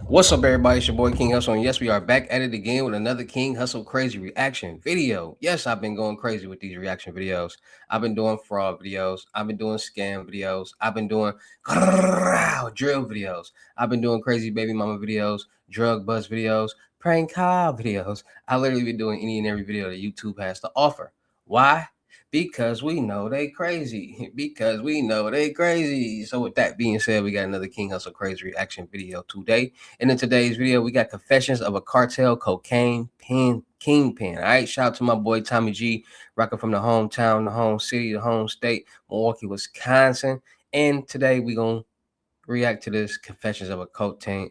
What's up, everybody? It's your boy King Hustle, and yes, we are back at it again with another King Hustle crazy reaction video. Yes, I've been going crazy with these reaction videos. I've been doing fraud videos. I've been doing scam videos. I've been doing drill videos. I've been doing crazy baby mama videos, drug bust videos, prank call videos. I literally been doing any and every video that YouTube has to offer. Why? Because we know they crazy. Because we know they crazy. So with that being said, we got another King Hustle crazy reaction video today. And in today's video, we got confessions of a cartel cocaine kingpin. All right, shout out to my boy Tommy G, rocking from the hometown, the home city, the home state, Milwaukee, Wisconsin. And today we gonna react to this confessions of a cocaine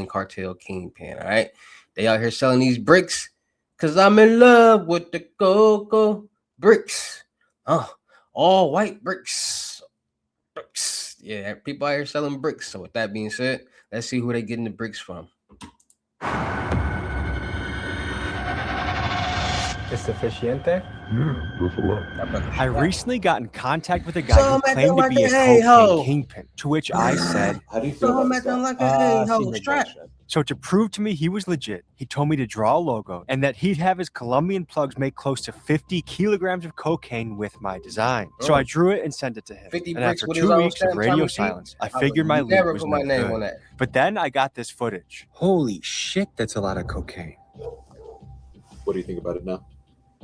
cartel kingpin. All right, they out here selling these bricks because I'm in love with the cocoa bricks. Oh, all white bricks. Bricks. Yeah, people out here selling bricks. So with that being said, let's see who they getting the bricks from. ¿Es suficiente? Yeah, that's a lot. I recently got in contact with a guy So who I'm claimed to acting be a like a cocaine a-hole. kingpin, to which I said, How do you feel So I'm about acting stuff? like a a-hole. Secret Strap. bullshit. so to prove to me he was legit, he told me to draw a logo and that he'd have his Colombian plugs make close to 50 kilograms of cocaine with my design. So I drew it and sent it to him. 50 And bricks after with 2 his own weeks of stamp, radio Tommy G, silence, I I figured would my lead never was put no my name on good. that. But then I got this footage. Holy shit, that's a lot of cocaine. What do you think about it now?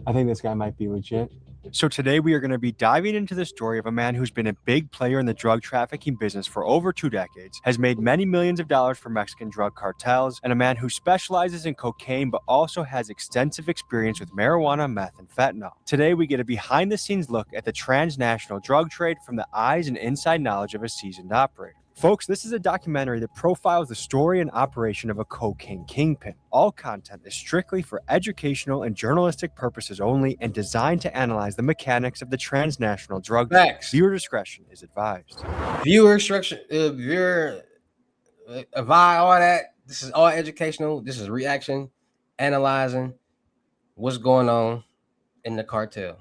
I think this guy might be legit. So today we are going to be diving into the story of a man who's been a big player in the drug trafficking business for over 2 decades, has made many millions of dollars for Mexican drug cartels, and a man who specializes in cocaine but also has extensive experience with marijuana, meth, and fentanyl. Today we get a behind-the-scenes look at the transnational drug trade from the eyes and inside knowledge of a seasoned operator. Folks, this is a documentary that profiles the story and operation of a cocaine kingpin. All content is strictly for educational and journalistic purposes only and designed to analyze the mechanics of the transnational drug trade. Facts. Viewer discretion is advised. Viewer instruction, viewer, all that. This is all educational. This is reaction, analyzing what's going on in the cartel.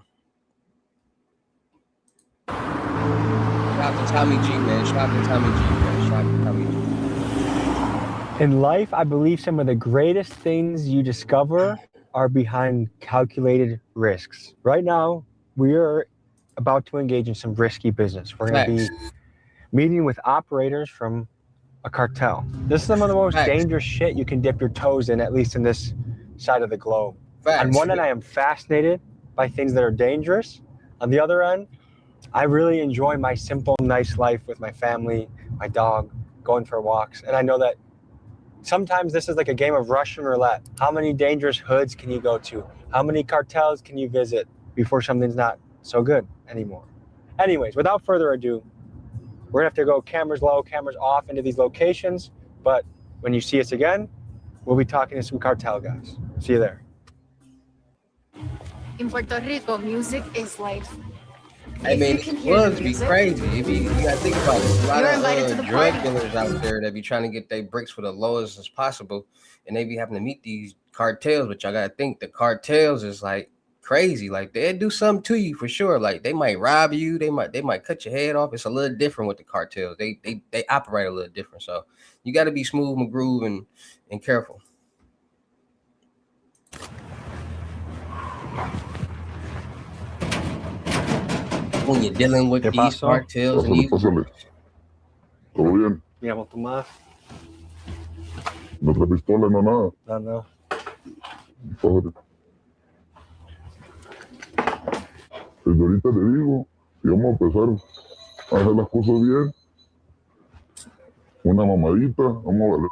Shout out to Tommy G, man. Shout out to Tommy G, man. Shout out to Tommy G. In life, I believe some of the greatest things you discover are behind calculated risks. Right now, we are about to engage in some risky business. We're going to be meeting with operators from a cartel. This is some of the most dangerous shit you can dip your toes in, at least in this side of the globe. On one end, I am fascinated by things that are dangerous. On the other end, I really enjoy my simple, nice life with my family, my dog, going for walks. And I know that sometimes this is like a game of Russian roulette. How many dangerous hoods can you go to? How many cartels can you visit before something's not so good anymore? Anyways, without further ado, we're gonna have to go cameras low, cameras off into these locations. But when you see us again, we'll be talking to some cartel guys. See you there. In Puerto Rico, music is life. I mean, slugs be crazy. You gotta think about it. A lot of drug dealers out there that be trying to get their bricks for the lowest as possible, and they be having to meet these cartels. But y'all gotta think the cartels is like crazy. Like they'll do something to you for sure. Like they might rob you. They might cut your head off. It's a little different with the cartels. They operate a little different. So you got to be smooth and groove and careful. When you're dealing with these cartels and these... Pásale. ¿Todo bien? Me llamo Tomás. No trae pistola, no nada. No. Pásale. Desde ahorita le digo, y vamos a empezar a hacer las cosas bien. Una mamadita, vamos a valer.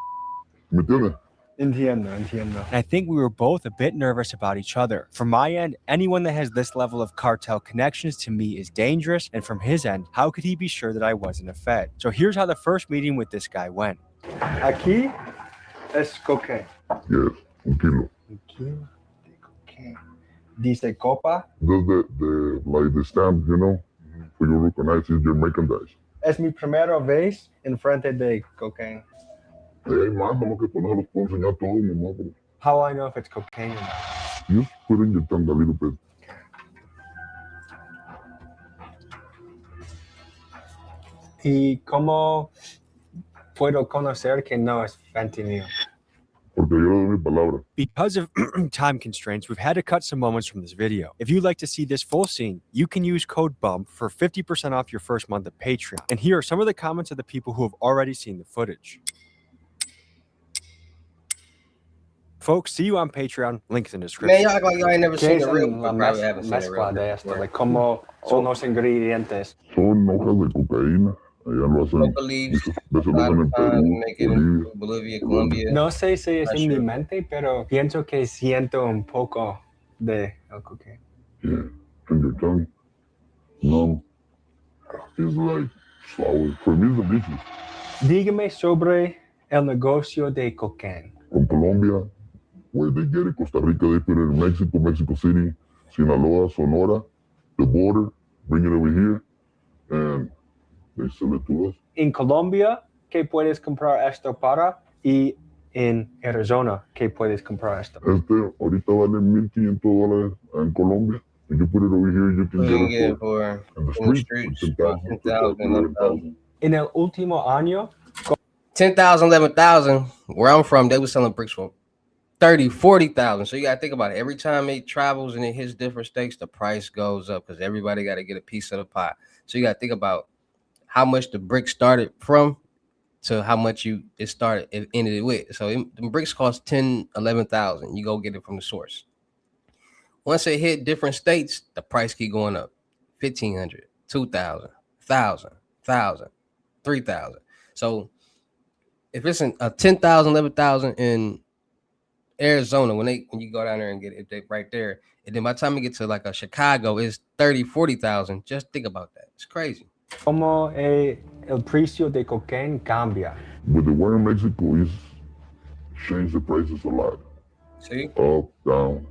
¿Me entiendes? Entiendo. And I think we were both a bit nervous about each other. From my end, anyone that has this level of cartel connections to me is dangerous, and from his end, how could he be sure that I wasn't a Fed? So here's how the first meeting with this guy went. Aquí es cocaine. Yes, un kilo. Un kilo de cocaine. Dice copa. That's like the stamp, you know, for you recognize your merchandise. Es mi primera vez en frente de cocaine. Hay más, nomás que poner los puedo enseñar todo, nomás. Pero How I know if it's cocaine or not? just put inyectando a little bit. Y como puedo conocer que no es fentanyl? Porque yo le doy mi palabra. Because of time constraints, we've had to cut some moments from this video. If you'd like to see this full scene, you can use code BUMP for 50% off your first month of Patreon. And here are some of the comments of the people who have already seen the footage. Folks, see you on Patreon. Link in the Man, description. y'all act like y'all ain't never ¿Qué seen es the real. la Probably haven't seen the real. mezcla de esto? before. Like, ¿cómo son los ingredientes? Son hojas de cocaína. Allá lo hacen. Coca leaves, Muchas veces a lo lot hacen of en times Perú, make it Bolivia. in Bolivia, Colombia. No sé si es Not en mi sure. mente, pero pienso que siento un poco de el cocaine. Yeah, and your tongue. No. It's like sour. For me, it's delicious. Dígame sobre el negocio de cocaine. From Colombia, where they get it, Costa Rica, they put it in Mexico, Mexico City, Sinaloa, Sonora, the border, bring it over here, and they sell it to us. En Colombia, ¿qué puedes comprar esto para? Y en Arizona, ¿qué puedes comprar esto? Ahorita vale $1,500 en Colombia. If you put it over here, you can We can get get it it for in the in the streets streets, for 10,000, 11,000. En el último año, 10,000, 11,000. Where I'm from, they were selling bricks for 30, 40,000. So you gotta think about it. Every time it travels and it hits different states, the price goes up because everybody got to get a piece of the pie. So you gotta think about how much the brick started from to how much it started it ended with. So the bricks cost 10, 11,000. You go get it from the source. Once it hit different states, the price keep going up. 1,500, 2,000, 1,000, 1,000, 3,000. So if it's a 10,000, 11,000 in Arizona, when you go down there and get it, they right there, and then by the time you get to like a Chicago, it's 30, 40,000. Just think about that. It's crazy. ¿cómo el precio de cocaine cambia? With the war in Mexico, it's changed the prices a lot. See? Up, down,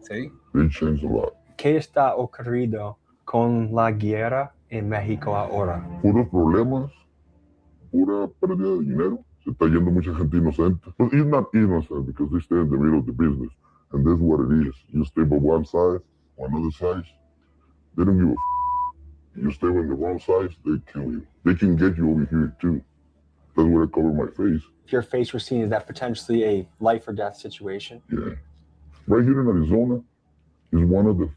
See? they changed a lot. ¿Qué está ocurriendo con la guerra en México ahora? Puros problemas, pura pérdida de dinero. Se está yendo mucha gente inocente. But it's not innocent because they stay in the middle of the business. And that's what it is. You stay by one side or another side, they don't give a f. You stay on the wrong side, they kill you. They can get you over here too. That's where I cover my face. If your face was seen, is that potentially a life or death situation? Yeah. Right here in Arizona is one of the,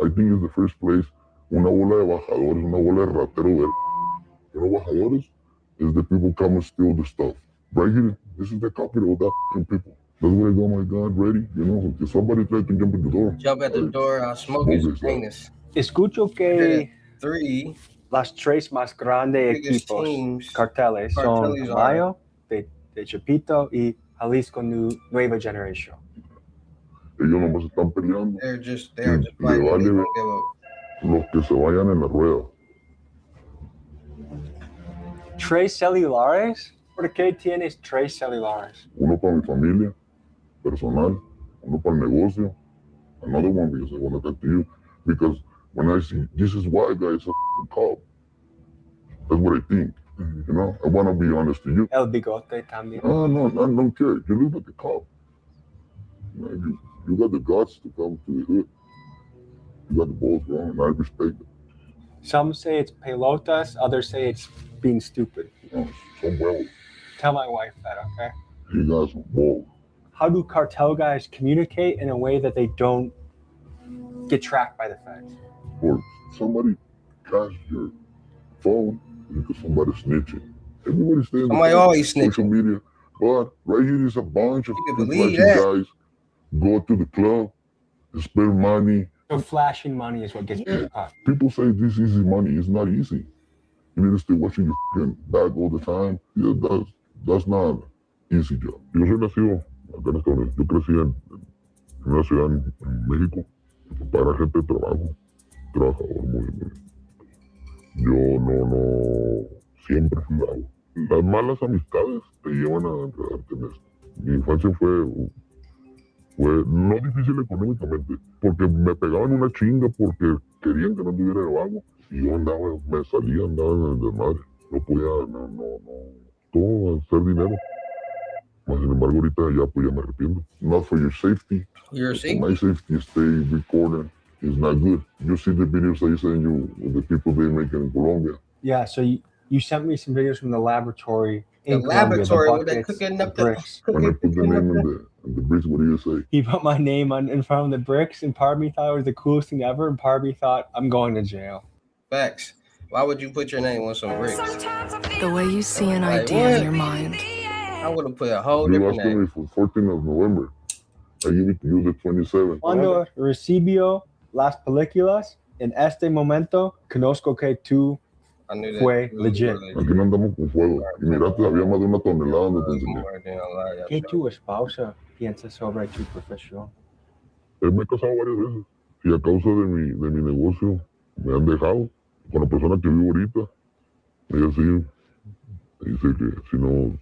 I think it's the first place, una bola de bajadores, una bola de ratero ver. You know bajadores? Is the people come and steal the stuff. Right here, this is the capital of that people. That's where I go, my God, ready? You know, if somebody tried to jump at the door. Jump at the door, I'll smoke his penis. Escucho que Three las tres más grandes biggest equipos teams, carteles son carteles Mayo, de Chapito y Jalisco Nueva Generación. Ellos nomás están peleando. they're just Le fighting. They vale don't give up. los que se vayan en la rueda. ¿Tres celulares? ¿Por qué tienes tres celulares? Uno para mi familia, personal, uno para el negocio, another one because I want to talk to you. Because when I see, this is why guys are cop. That's what I think. You know, I want to be honest to you. El bigote también. Oh, no, I don't care. You look like a cop. You know, you got the guts to come to the hood. You got the balls wrong, and I respect it. Some say it's pelotas, others say it's being stupid. You know, some balls. Tell my wife that, okay? You got some balls. How do cartel guys communicate in a way that they don't get tracked by the feds? Or somebody cash your phone because somebody's snitching. Everybody's saying Somebody always social snitching. media, but right here is a bunch of You can believe flashing guys go to the club, spend money. So flashing money is what gets people caught. People say this easy money. It's not easy. You need to stay watching your fucking bag all the time. Yeah, that's not easy job. Yo soy nacido acá en Estados Unidos. Yo crecí en una ciudad en México. Mi papá era gente de trabajo, trabajador muy. Yo no siempre fui bravo. Las malas amistades te llevan a enredarte en esto. Mi infancia fue no difícil económicamente, porque me pegaban una chinga porque querían que no tuviera de vago. Y yo andaba en el desmadre. No podía, todo hacer dinero. Mas, sin embargo, ahorita ya me arrepiento. Not for your safety. Your For safety. my safety, stay recording is not good. You see the videos I send you with the people they make in Colombia. Yeah, so you sent me some videos from the laboratory in The Colombia, the laboratory with that buckets, cooking the up the bricks. When I put the cooking up name the. in the bricks, what do you say? He put my name in front of the bricks, and part of me thought it was the coolest thing ever, and part of me thought, I'm going to jail. Facts. Why would you put your name on some bricks? The way you see an Like, idea what? in your mind. I would have put a whole You different asking name. me for 14th of November. I give it to you the 27th. Cuando recibió las películas, en este momento conozco que tú I knew that. fue you were legit. Aquí no andamos con fuego. Y mirate, había más de una tonelada donde te enseñé. More than a lie, ¿Qué tu esposa piensa sobre tu profesión? Me he casado varias veces. Y a causa de mi negocio me han dejado. Con la persona que vivo ahorita, ella sí me dice que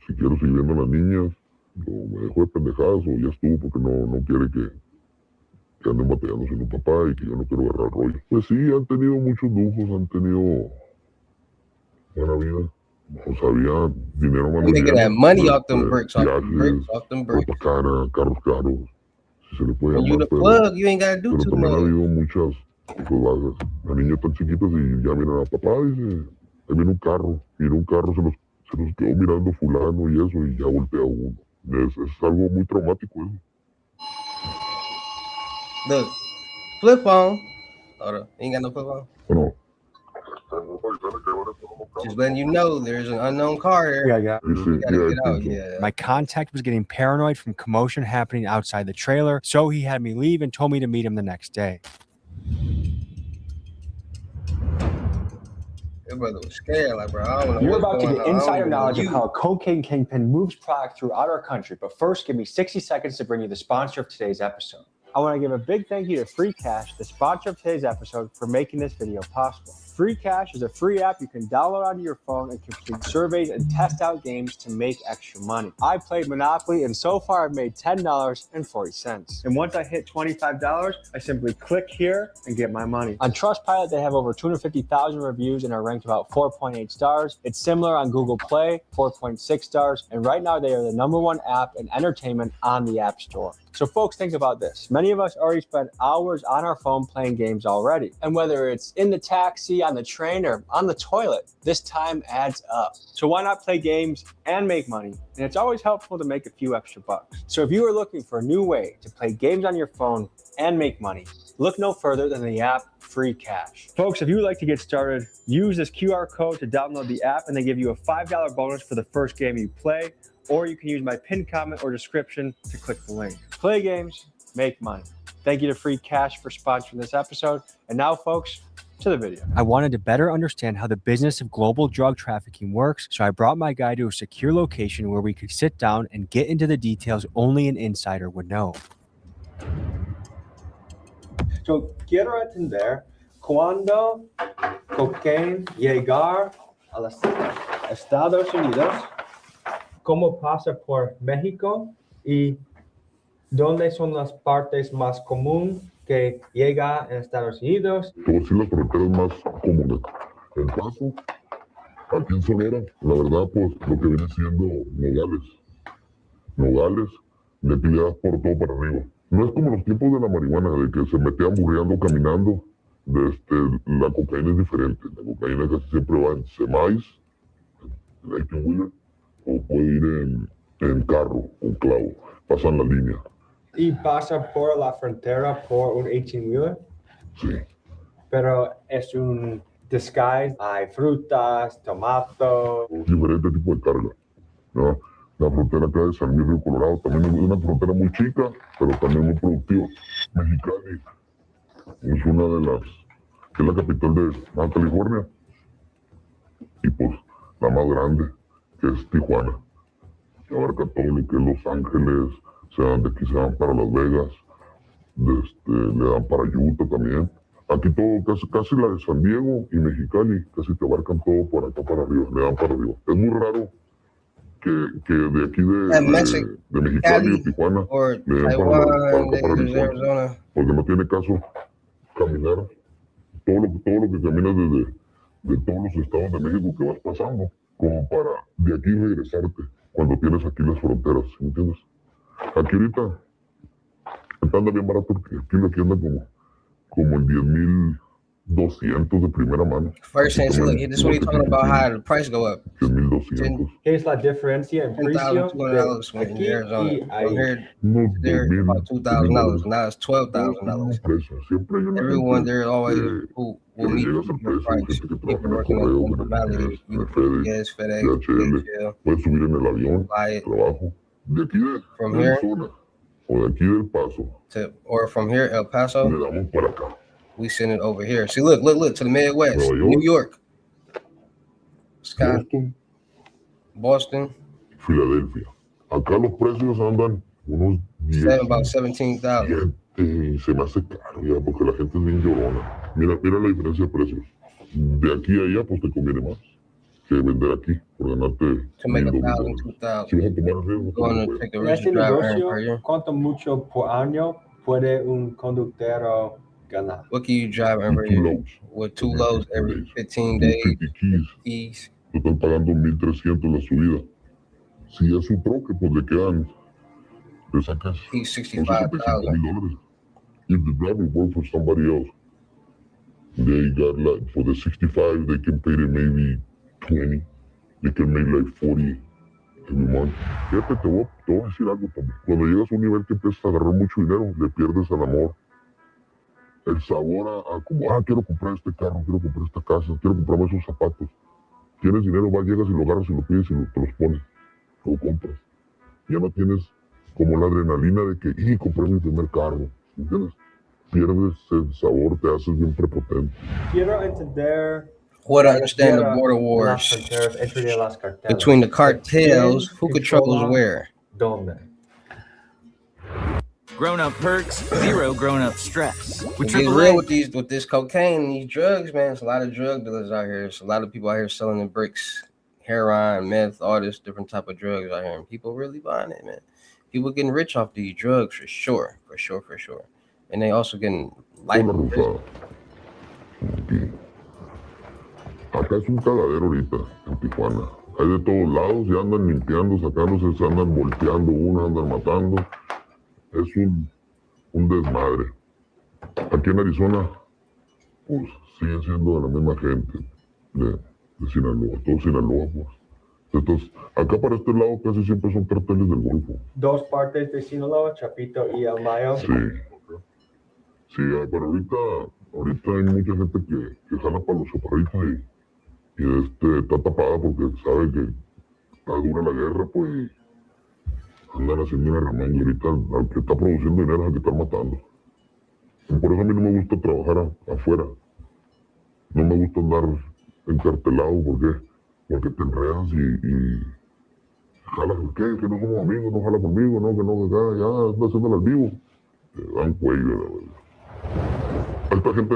si quiero seguir viendo a las niñas, o me dejó de pendejadas o ya estuvo porque no quiere que anden batallando sin un papá y que yo no quiero agarrar rollo. Pues sí, han tenido muchos lujos, han tenido buena vida. O sea, había dinero I'm making that money off them este, bricks, off them bricks, viajes, off them bricks. ropa cara, carros caros, si se le puede When you llamar, the plug, you ain't gotta do pero too también ha much. habido muchas cosas bajas. Las niñas tan chiquitas y ya miran a papá, dice, ahí viene un carro, se los quedó mirando fulano y eso, y ya voltea uno. Es algo muy traumático eso. Look, flip phone. Hold up, ain't got no flip phone. Bueno, Just letting you know there's an unknown car here. Yeah. dice, You gotta ya, get out, Kingpin. yeah. My contact was getting paranoid from commotion happening outside the trailer, so he had me leave and told me to meet him the next day. Your brother was scared, like, bro, I don't know You're what's about to going get on. insider I knowledge don't of know how a cocaine kingpin moves product throughout our country. But first, give me 60 seconds to bring you the sponsor of today's episode. I want to give a big thank you to Free Cash, the sponsor of today's episode, for making this video possible. Free Cash is a free app you can download onto your phone and complete surveys and test out games to make extra money. I played Monopoly, and so far I've made $10.40. And once I hit $25, I simply click here and get my money. On Trustpilot, they have over 250,000 reviews and are ranked about 4.8 stars. It's similar on Google Play, 4.6 stars. And right now they are the #1 app in entertainment on the App Store. So folks, think about this. Many of us already spend hours on our phone playing games already. And whether it's in the taxi, on the train, or on the toilet, this time adds up. So why not play games and make money? And it's always helpful to make a few extra bucks. So if you are looking for a new way to play games on your phone and make money, look no further than the app Free Cash. Folks, if you would like to get started, use this QR code to download the app, and they give you a $5 bonus for the first game you play. Or you can use my pinned comment or description to click the link. Play games, make money. Thank you to Free Cash for sponsoring this episode. And now, folks, to the video. I wanted to better understand how the business of global drug trafficking works, so I brought my guy to a secure location where we could sit down and get into the details only an insider would know. So quiero entender cuando cocaine llegar a los Estados Unidos, cómo pasa por México y dónde son las partes más comunes que llega en Estados Unidos. Te voy a decir las fronteras más comunes. El Paso, aquí en Sonora, la verdad, pues lo que viene siendo Nogales, de pileadas por todo para arriba. No es como los tiempos de la marihuana, de que se metían burreando, caminando. La cocaína es diferente. La cocaína casi siempre va en semis, en 18-wheeler, o puede ir en carro, con clavo. Pasan la línea. Y pasa por la frontera por un 18-wheeler, Sí. pero es un disguise. Hay frutas, tomatos. Diferente tipo de carga, ¿no? La frontera acá de San Luis Río Colorado también es una frontera muy chica, pero también muy productiva. Mexicali es una de las, que es la capital de Baja California, y pues la más grande, que es Tijuana, que abarca todo lo que es Los Ángeles, de aquí se van para Las Vegas, le dan para Utah también. Aquí todo, casi la de San Diego y Mexicali, casi te abarcan todo por acá para arriba, le dan para arriba. Es muy raro que de aquí de Mexicali o Tijuana le den para acá para Arizona, porque no tiene caso caminar todo lo que caminas de todos los estados de México que vas pasando, como para de aquí regresarte cuando tienes aquí las fronteras, ¿me entiendes? Aquí ahorita anda bien barato, porque aquí anda como en 10,000 200 de primera mano. First hand, look, this is what he's talking about, how the price go up. Que 1200. ¿Qué es la diferencia en precio de $10,200 in aquí Arizona. y From ahí? here, Unos there, 2000, about $2,000. Now it's Todos tienen $12,000. un precio. Siempre hay una Everyone, gente there always que who le will meet llegas al your precio. price. Gente que People trabaja en el working at correo, the en Valley, el FedEx, UPS, FedEx, DHL. DHL. Puedes subir en el avión, Fly it trabajo. De aquí de from here Arizona o de aquí del Paso. or from here, El Y Paso, le damos para acá. we send it over here. See, look, to the Midwest, Nueva New York, Boston, Boston, Filadelfia. Acá los precios andan unos 10. about 17,000. Y se me hace caro ya porque la gente es bien llorona. Mira la diferencia de precios. De aquí a allá pues te conviene más que vender aquí por ganarte To make $1,000, $1,000, $2,000. $2,000. Si vas a tomar el riesgo, Going no to puedes. take the En risk este to drive per negocio, year. ¿cuánto mucho por año puede un conductor ganar? What can you drive With every 2 year? loads. With 2 Every loads 15 every days. 15 Con days. 50 keys. Keys. Te están pagando 1,300 la subida. Si es un troque, pues le sacas He's son $65,000. $65,000. If the driver works for somebody else, they got like, for the 65, they can pay them maybe 20. They can make like 40 every month. Fíjate, te voy a decir algo también. Cuando llegas a un nivel que empiezas a agarrar mucho dinero, le pierdes el amor, el sabor a como, quiero comprar este carro, quiero comprar esta casa, quiero comprarme esos zapatos. Tienes dinero, vas, llegas y lo agarras y lo pides y te los pones, lo compras. Ya no tienes como la adrenalina de que, compré mi primer carro, ¿entiendes? Pierdes el sabor, te haces bien prepotente. Quiero entender What I understand the guerra border de las wars fronteras entre las carteles. between the cartels, ¿Quién who controls controla where? ¿Dónde? Grown-up perks, zero grown-up stress. With Get AAA, real with this cocaine and these drugs, man. It's a lot of drug dealers out here. It's a lot of people out here selling the bricks, heroin, meth, all this different type of drugs out here, and people really buying it, man. People getting rich off these drugs for sure. And they also getting life. Una rusada. Aquí. Acá es un cagadero ahorita, en Tijuana. Hay de todos lados y andan limpiando, sacándose, se andan volteando uno, andan matando. Es un desmadre. Aquí en Arizona, pues siguen siendo de la misma gente de Sinaloa, todo Sinaloa, pues. Entonces, acá para este lado casi siempre son carteles del Golfo. Dos partes de Sinaloa, Chapito y El Mayo. Sí, pero ahorita hay mucha gente que jala para los chaparritos y está tapada porque sabe que está dura la guerra, pues andan haciendo una ramón y ahorita al que está produciendo dinero es al que están matando. Y por eso a mí no me gusta trabajar afuera. No me gusta andar encartelado, ¿por qué? Porque te enredas y jalas, ¿qué? Que no somos amigos, no jala conmigo, no, que no, que ya anda haciéndolo al vivo. Te dan cuello, la verdad. A esta gente,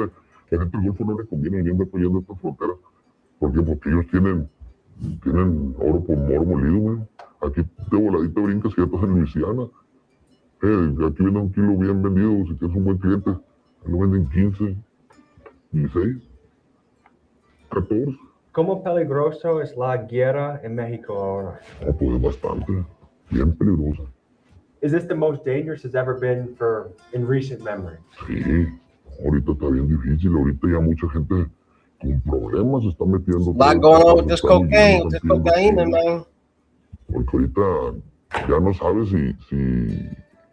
la gente del Golfo no le conviene venir apoyando estas fronteras. ¿Por qué? Porque ellos tienen oro por moro molido, güey. Aquí de voladita brincas y ya estás en Luisiana. Aquí venden un kilo bien vendido, si tienes un buen cliente, lo venden 15, 16, 14. ¿Cómo peligroso es la guerra en México ahora? Pues es bastante, bien peligrosa. Is this the most dangerous it's ever been in recent memory? Sí, ahorita está bien difícil, ahorita ya mucha gente con problemas se está metiendo. A lot going on with this cocaine, with this cocaine, man. Porque ahorita ya no sabes si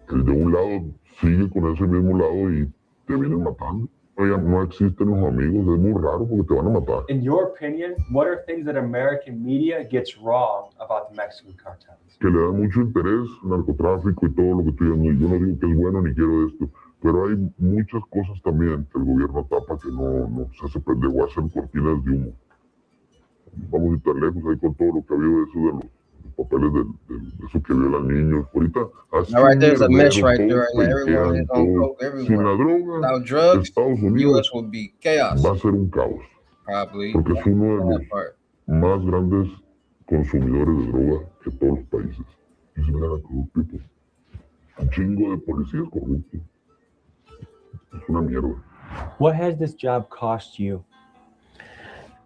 el de un lado sigue con ese mismo lado y te vienen matando. Ya no existen los amigos, es muy raro porque te van a matar. In your opinion, what are things that American media gets wrong about the Mexican cartels? Que le da mucho interés al narcotráfico y todo lo que estoy diciendo. Yo no digo que es bueno ni quiero esto, pero hay muchas cosas también que el gobierno tapa que no se hace pendejo, hacen cortinas de humo. Vamos a ir tan lejos ahí con todo lo que ha habido de eso de los papeles de eso que violan niños. Ahorita así Right there's a mess mierdero, right there. todos Right now. Everyone is on todos. coke everywhere. Sin la droga, Without drugs, Estados Unidos US would be chaos. va a ser un caos. Probably. Porque es uno de los That part. más grandes consumidores de droga que todos los países. Y se me da corrupto. Un chingo de policías corruptos. Es una mierda. What has this job cost you?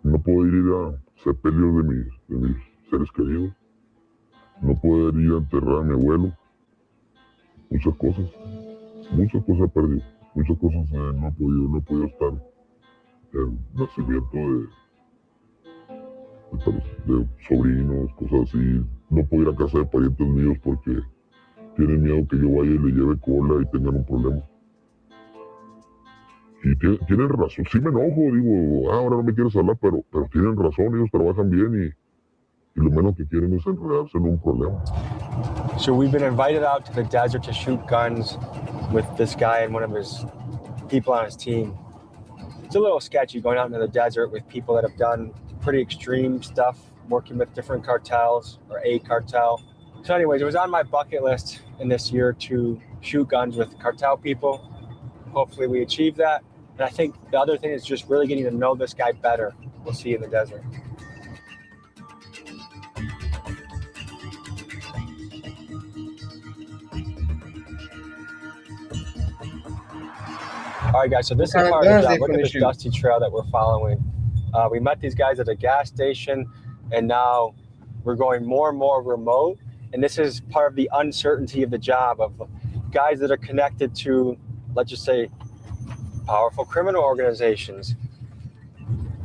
No poder ir a sepelios de mis seres queridos. No poder ir a enterrar a mi abuelo. Muchas cosas he perdido. Muchas cosas no he podido estar el nacimiento de sobrinos, cosas así. No puedo ir a casa de parientes míos porque tienen miedo que yo vaya y le lleve cola y tengan un problema. Y tienen razón, sí me enojo, digo, ahora no me quieres hablar, pero tienen razón, ellos trabajan bien y lo menos que quieren es enredarse en un problema. So we've been invited out to the desert to shoot guns with this guy and one of his people on his team. It's a little sketchy going out into the desert with people that have done pretty extreme stuff, working with different cartels or a cartel. So anyways, it was on my bucket list in this year to shoot guns with cartel people. Hopefully we achieve that. And I think the other thing is just really getting to know this guy better. We'll see you in the desert. All right, guys, so this is part of the job. Look at this dusty trail that we're following. We met these guys at a gas station, and now we're going more and more remote. And this is part of the uncertainty of the job of guys that are connected to, let's just say, powerful criminal organizations.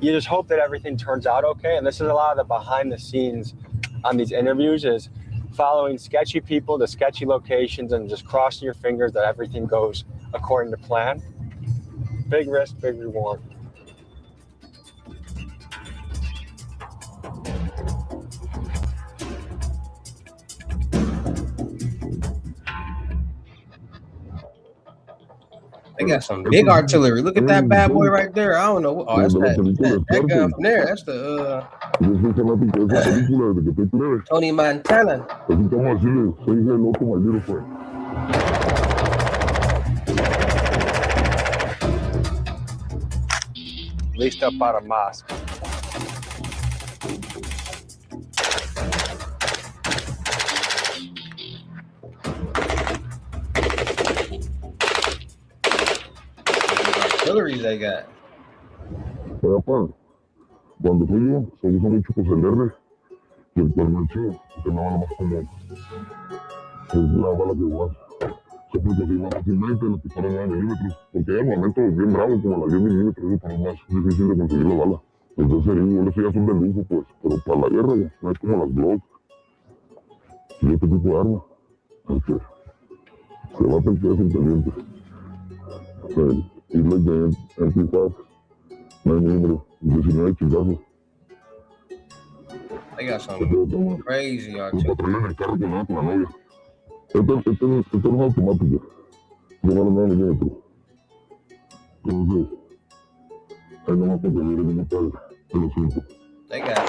You just hope that everything turns out okay. And this is a lot of the behind the scenes on these interviews is following sketchy people to sketchy locations and just crossing your fingers that everything goes according to plan. Big risk, big reward. They got some big artillery. Look at that bad boy right there. I don't know. Oh, that's that gun from there. That's the Tony Montana. Listo para más. Artillery they got. Cuando fui yo, se usa mucho pues el R y el cuerno que no va más como es la bala que igual. Se aproxima fácilmente la pistola 9 milímetros, porque hay armamentos bien bravos como la 10 milímetros, pero es más difícil de conseguir la bala. Entonces, eso ya son de lujo, pues, pero para la guerra no es como las Glock y este tipo de armas. Okay. Se va a tener que ser inteligente. Y like de MP5, 9 milímetros, 19 chingazos. They got some crazy artillery. Para traerle en el carro que nada con la novia. Este no es automático. De la 9 milímetros. Entonces, ahí nomás para que mire cómo está el asunto. They got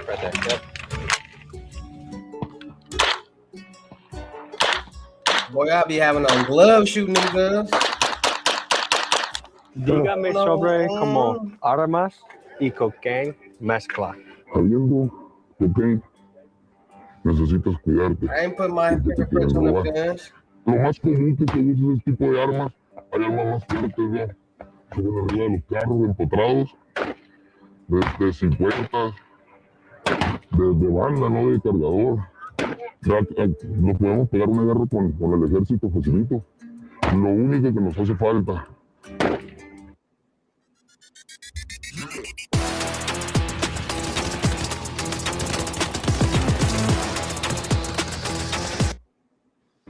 right there. Yep. Boy, I be having on gloves shooting them guns. Dígame sobre como armas y cocaine mezcla. Habiendo cocaine, necesitas cuidarte. I ain't put my fingerprints on the guns. Lo más común que se usa ese tipo de armas, hay armas más fuertes, ¿no? Suben arriba de los carros empotrados, de 50, de banda, no de cargador. Nos podemos pegar una guerra con el ejército facilito. Lo único que nos hace falta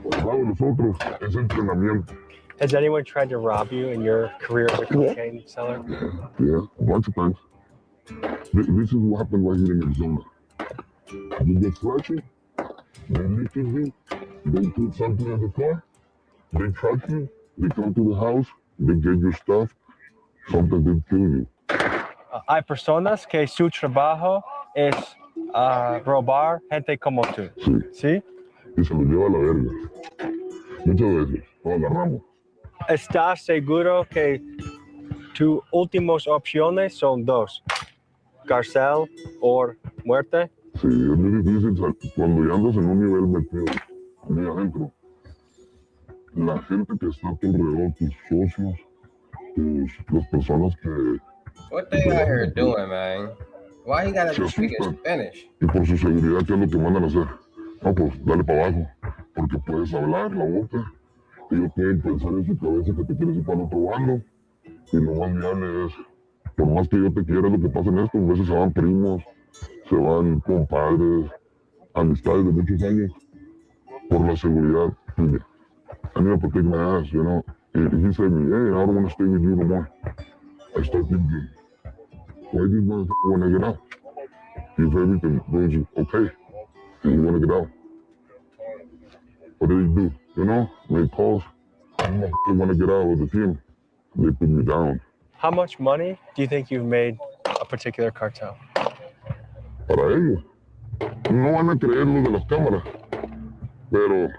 de nosotros es entrenamiento. Has anyone tried to rob you in your career as a cocaine seller? Yeah, a bunch of times. This is what happened right here in Arizona. You get flashy, they look at you, they put something in the car, they track you, they come to the house, they get your stuff, sometimes they kill you. Hay personas que su trabajo es robar gente como tú. Sí. ¿Sí? Y se lo lleva a la verga. Muchas veces lo agarramos. ¿Estás seguro que tus últimas opciones son dos? ¿Cárcel o muerte? Sí, es muy difícil cuando ya andas en un nivel metido muy adentro. La gente que está a tu alrededor, tus socios, las personas que... What they out here doing, man? Why he gotta be speaking Spanish? Y por su seguridad, ¿qué es lo que mandan a hacer? No, pues dale para abajo, porque puedes hablar la boca Ellos pueden pensar en su cabeza que te quieres ir para el otro bando. Y lo más viable es, por más que yo te quiera, lo que pasa en esto, a veces se van primos, se van compadres, amistades de muchos años, por la seguridad. Mira, I need to protect my ass, you know. If he said me, hey, I don't want to stay with you no more, I start thinking, why this motherfucker want to get out? If everything goes okay, and you want to get out. What do they do? You know, make calls. I want to get out of the team. They put me down. How much money do you think you've made a particular cartel? Para ellos, no van a creer lo de las cámaras, pero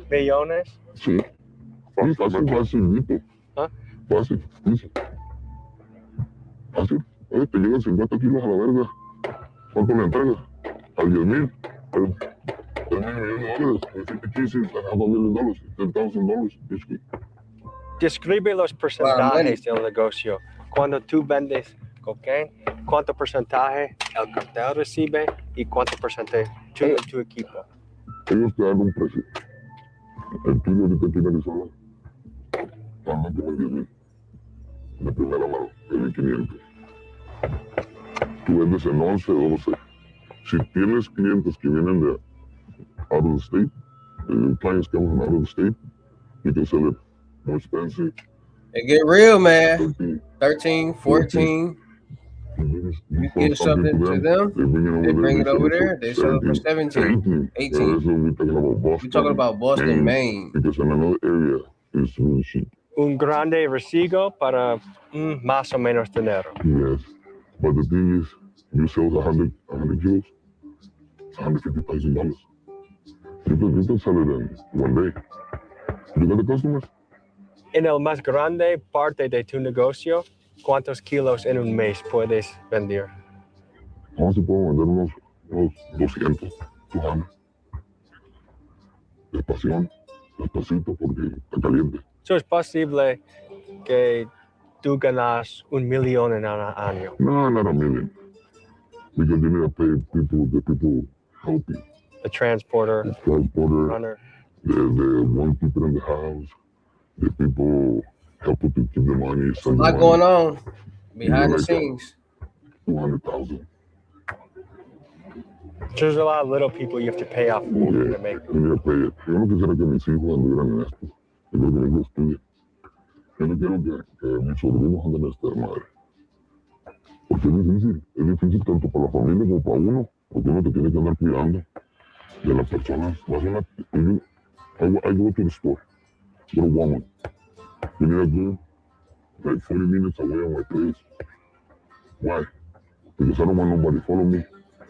Millones? sí, facilito. ¿Ah? Fácil, dice. Fácil. Oye, te llegan 50 kilos a la verga. ¿Cuánto le entregas? A 10,000. $10 million. $50 cases, $500 million. $10,000. Basically. Describe los porcentajes del negocio. Cuando tú vendes cocaína, ¿cuánto porcentaje el cartel recibe y cuánto porcentaje tú y tu equipo? Ellos te dan un precio. El tuyo ahorita aquí en Arizona, también como 10,000. De primera mano, el 500. Tú vendes en 11 o 12. Si tienes clientes que vienen de out of the state, clients coming from out of the state, you can sell it more expensive. It get real, man. 13, 14. You give something to them, they bring it over there, they sell it for 17, 18. We're talking about Boston, Maine. Because in another area, it's really cheap. Un grande recibo para más o menos dinero. Yes, but the thing is, you sell 100 kilos, it's $150,000. You can sell it in one day. You got the customers? En el más grande parte de tu negocio, ¿cuántos kilos en un mes puedes vender? Vamos a puedo vender unos 200, 200. Despacito, porque está caliente. So, ¿es posible que tú ganas $1 millón en un año? No, not a million. Because you need to pay the people help you. The transporter, runner. The one people in the house, the people help you to keep the money. There's a lot going on behind the scenes. 200,000. There's a lot of little people you have to pay off to make. You need to pay it. Yo no quisiera que mis hijos anduvieran en esto. Yo creo que mis hijos estudien. Yo no quiero que mis sobrinos anden en esta madre. Porque es difícil tanto para la familia como para uno, porque uno te tiene que andar cuidando de las personas. I go to the store, go to Walmart. You need to go like 40 minutes away on my place. Why? Because I don't want nobody to follow me.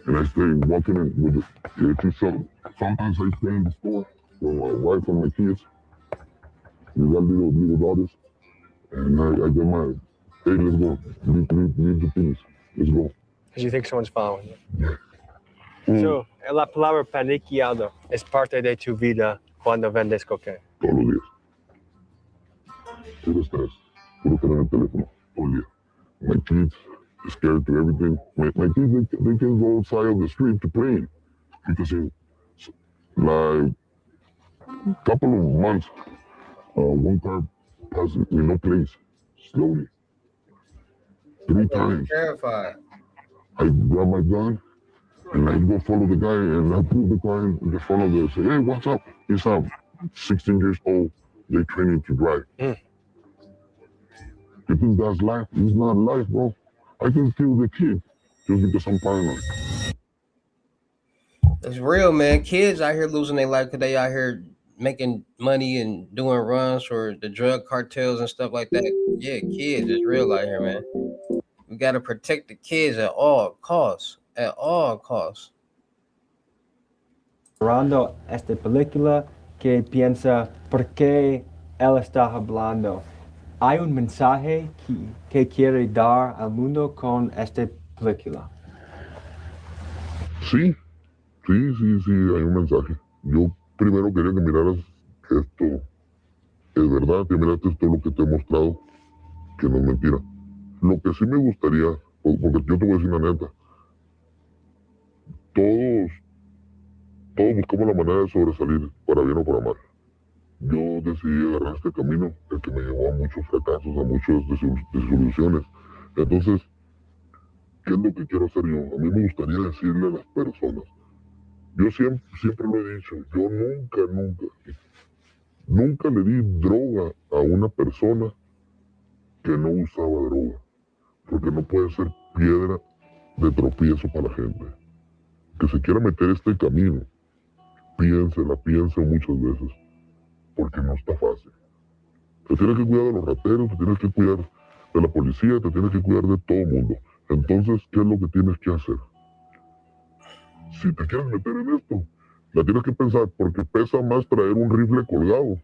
And I stay walking in with the two shops. Sometimes I stay in the store with my wife and my kids. We got little daughters. And I get my, hey, let's go. Leave the things. Let's go. Because you think someone's following you. Yeah. So, la palabra paniqueado es parte de tu vida cuando vendes cocaína. Todos los días. Puro estrés. Puro tener el teléfono. Todo el día. My kids scared to everything. My kids, they can go outside of the street to play. Because in like a couple of months, one car passed in no place. Slowly. 3 times. Terrified. I grab my gun and I go follow the guy and I put the car in the front of the say, hey, what's up? He's 16 years old. They're training to drive. You think that's life? It's not life, bro. I can kill the kid just because I'm paranoid. It's real, man. Kids out here losing their life because they out here making money and doing runs for the drug cartels and stuff like that. Yeah, kids is real out here, man. We got to protect the kids at all costs. At all costs. Mirando esta película que piensa por qué él está hablando. Hay un mensaje que quiere dar al mundo con esta película. Sí, hay un mensaje. Yo primero quería que miraras que esto es verdad, que miraste todo lo que te he mostrado, que no es mentira. Lo que sí me gustaría, porque yo te voy a decir la neta, todos buscamos la manera de sobresalir, para bien o para mal. yo decidí agarrar este camino, el que me llevó a muchos fracasos, a muchas desilusiones. Entonces, ¿qué es lo que quiero hacer yo? A mí me gustaría decirle a las personas, yo siempre lo he dicho, yo nunca le di droga a una persona que no usaba droga, porque no puede ser piedra de tropiezo para la gente. Que se quiera meter este camino, piense muchas veces, porque no está fácil. Te tienes que cuidar de los rateros, te tienes que cuidar de la policía, te tienes que cuidar de todo el mundo. Entonces, ¿qué es lo que tienes que hacer? Si te quieres meter en esto, la tienes que pensar, porque pesa más traer un rifle colgado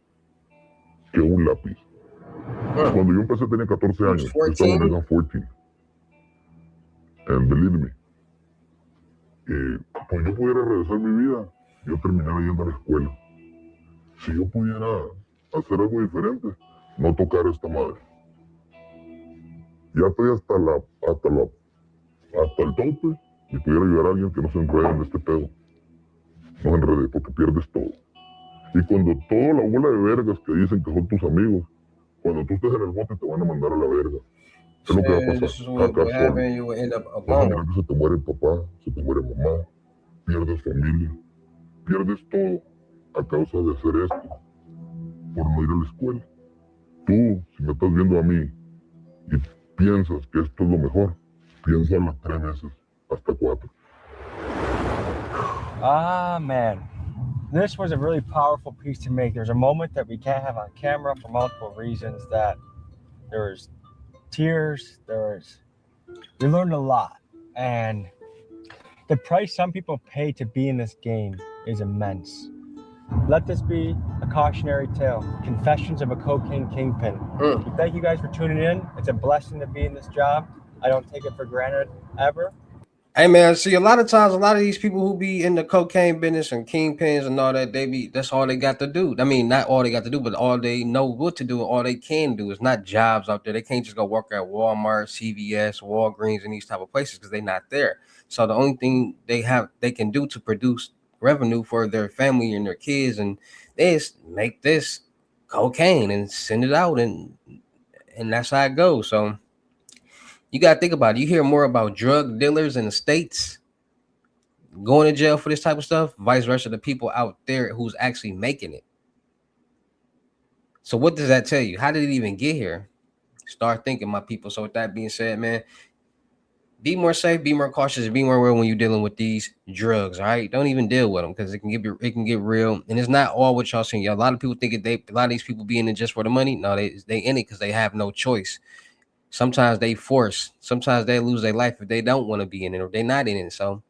que un lápiz. Cuando yo empecé tenía 14 años, estaba en 14. And believe me, pues yo pudiera regresar mi vida, yo terminara yendo a la escuela. Si yo pudiera hacer algo diferente, no tocar a esta madre. Ya estoy hasta el tope y pudiera ayudar a alguien que no se enrede en este pedo. No se enrede porque pierdes todo. Y cuando toda la bola de vergas que dicen que son tus amigos, cuando tú estés en el bote te van a mandar a la verga. ¿Qué es lo que va a pasar? Cagar solo. Vas a mirar que se te muere papá, se te muere mamá, pierdes familia, pierdes todo a causa de hacer esto, por no ir a la escuela. Tú, si me estás viendo a mí y piensas que esto es lo mejor, piénsalo 3 veces, hasta 4. Ah, man. This was a really powerful piece to make. There's a moment that we can't have on camera for multiple reasons, that there was tears, we learned a lot. And the price some people pay to be in this game is immense. Let this be a cautionary tale. Confessions of a Cocaine Kingpin. Thank you guys for tuning in. It's a blessing to be in this job. I don't take it for granted ever. Hey man, see, a lot of times, a lot of these people who be in the cocaine business and kingpins and all that, that's all they got to do. I mean, not all they got to do, but all they know what to do and all they can do. Is not jobs out there. They can't just go work at Walmart, CVS, Walgreens, and these type of places because they're not there. So the only thing they can do to produce revenue for their family and their kids and is make this cocaine and send it out, and that's how it goes. So you got to think about it. You hear more about drug dealers in the States going to jail for this type of stuff, vice versa, the people out there who's actually making it. So what does that tell you? How did it even get here? Start thinking, my people. So with that being said, man, be more safe, be more cautious, be more aware when you're dealing with these drugs. All right, don't even deal with them because it can get real, and it's not all what y'all seeing. A lot of people think a lot of these people be in it just for the money. No, they in it because they have no choice. Sometimes they force. Sometimes they lose their life if they don't want to be in it or they're not in it. So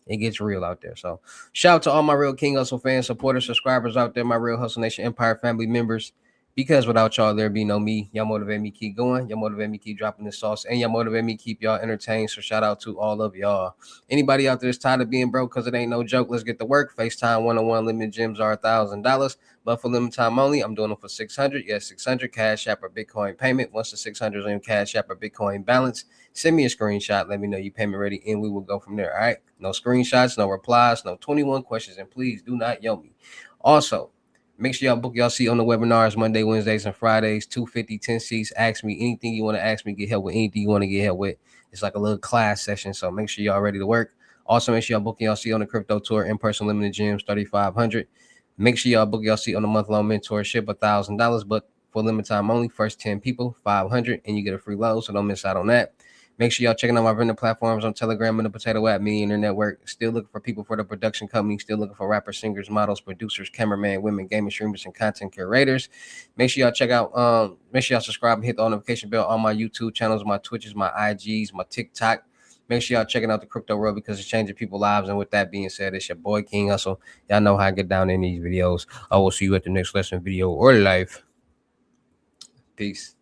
it gets real out there. So shout out to all my real King Hussle fans, supporters, subscribers out there, my real Hussle Nation Empire family members. Because without y'all, there'd be no me. Y'all motivate me keep going. Y'all motivate me keep dropping this sauce. And y'all motivate me keep y'all entertained. So shout out to all of y'all. Anybody out there that's tired of being broke because it ain't no joke, let's get to work. FaceTime 101 limited gems are $1,000. But for limited time only, I'm doing them for $600. Yes, $600 Cash App or Bitcoin payment. Once the $600 is in Cash App or Bitcoin balance, send me a screenshot. Let me know you payment ready, and we will go from there. All right. No screenshots, no replies, no 21 questions, and please do not yell me. Also, make sure y'all book y'all seat on the webinars Monday, Wednesdays, and Fridays. 250, 10 seats. Ask me anything you want to ask me. Get help with anything you want to get help with. It's like a little class session, so make sure y'all ready to work. Also, make sure y'all book y'all seat on the crypto tour in person limited gems 3,500. Make sure y'all book y'all seat on the month-long mentorship $1,000, but for limited time only. First 10 people, 500, and you get a free load, so don't miss out on that. Make sure y'all checking out my vendor platforms on Telegram and the Potato App, Millionaire Network. Still looking for people for the production company. Still looking for rappers, singers, models, producers, cameraman, women, gaming streamers, and content curators. Make sure y'all check out. Make sure y'all subscribe and hit the notification bell on my YouTube channels, my Twitches, my IGs, my TikTok. Make sure y'all checking out the crypto world because it's changing people's lives. And with that being said, it's your boy King Hussle. Y'all know how I get down in these videos. I will see you at the next lesson video or life. Peace.